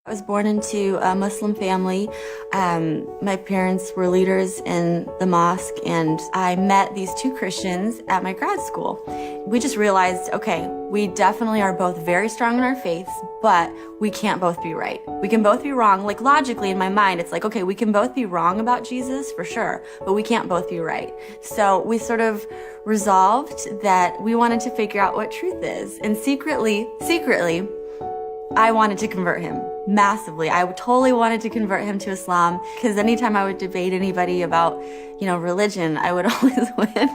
I was born into a Muslim family. My parents were leaders in the mosque, and I met these two Christians at my grad school. We just realized, okay, we definitely are both very strong in our faiths, but we can't both be right. We can both be wrong. Like logically in my mind, it's like, okay, we can both be wrong about Jesus for sure, but we can't both be right. So we sort of resolved that we wanted to figure out what truth is. And secretly, I wanted to convert him massively. I totally wanted to convert him to Islam because anytime I would debate anybody about, religion, I would always win.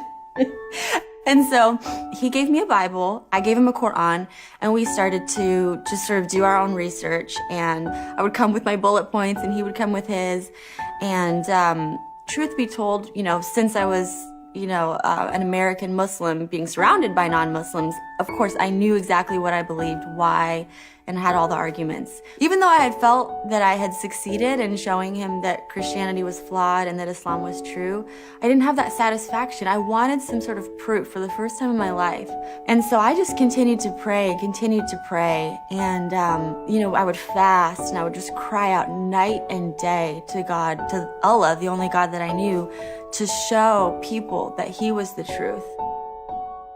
And so he gave me a Bible, I gave him a Quran, and we started to just sort of do our own research. And I would come with my bullet points and he would come with his. And truth be told, since I was an American Muslim being surrounded by non-Muslims, of course, I knew exactly what I believed, why, and had all the arguments. Even though I had felt that I had succeeded in showing him that Christianity was flawed and that Islam was true, I didn't have that satisfaction. I wanted some sort of proof for the first time in my life. And so I just continued to pray. And, I would fast and I would just cry out night and day to God, to Allah, the only God that I knew, to show people that he was the truth.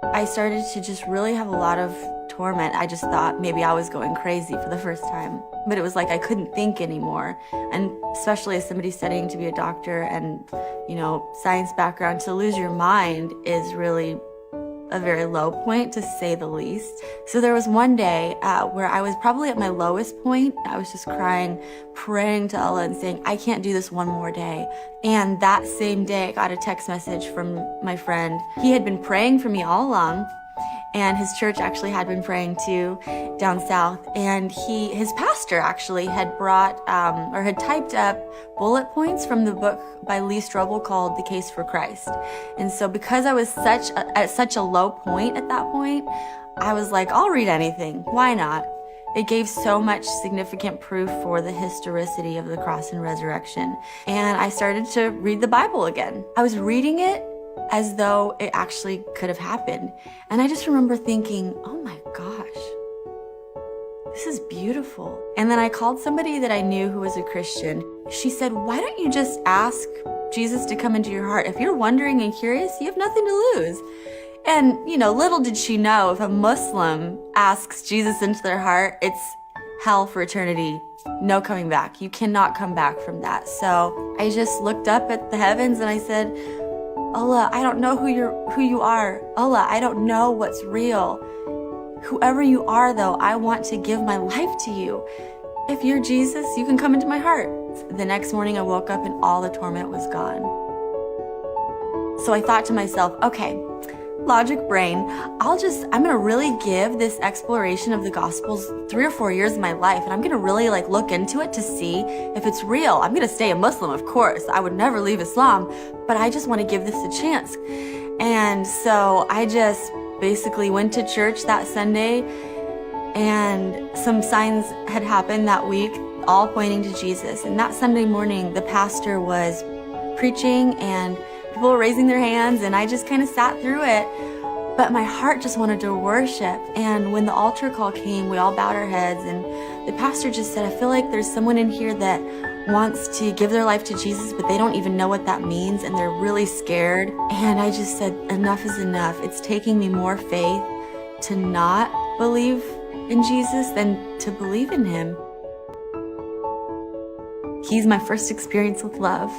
I started to just really have a lot of torment. I just thought maybe I was going crazy for the first time. But it was like I couldn't think anymore. And especially as somebody studying to be a doctor and, science background, to lose your mind is really a very low point, to say the least. So there was one day where I was probably at my lowest point. I was just crying, praying to Allah and saying, I can't do this one more day. And that same day, I got a text message from my friend. He had been praying for me all along, and his church actually had been praying too down south. And his pastor actually had brought had typed up bullet points from the book by Lee Strobel called The Case for Christ. And so because I was at such a low point at that point, I was like, I'll read anything. Why not? It gave so much significant proof for the historicity of the cross and resurrection. And I started to read the Bible again. I was reading it as though it actually could have happened. And I just remember thinking, oh my gosh, this is beautiful. And then I called somebody that I knew who was a Christian. She said, why don't you just ask Jesus to come into your heart? If you're wondering and curious, you have nothing to lose. And, little did she know, if a Muslim asks Jesus into their heart, it's hell for eternity. No coming back. You cannot come back from that. So I just looked up at the heavens and I said, Allah, I don't know who you are. Allah, I don't know what's real. Whoever you are, though, I want to give my life to you. If you're Jesus, you can come into my heart. The next morning I woke up and all the torment was gone. So I thought to myself, okay, logic brain, I'm gonna really give this exploration of the Gospels 3 or 4 years of my life, and I'm gonna really look into it to see if it's real. I'm gonna stay a Muslim, of course. I would never leave Islam, but I just want to give this a chance. And so I just basically went to church that Sunday, and some signs had happened that week, all pointing to Jesus. And that Sunday morning, the pastor was preaching and people were raising their hands, and I just kind of sat through it. But my heart just wanted to worship. And when the altar call came, we all bowed our heads, and the pastor just said, I feel like there's someone in here that wants to give their life to Jesus, but they don't even know what that means, and they're really scared. And I just said, enough is enough. It's taking me more faith to not believe in Jesus than to believe in him. He's my first experience with love.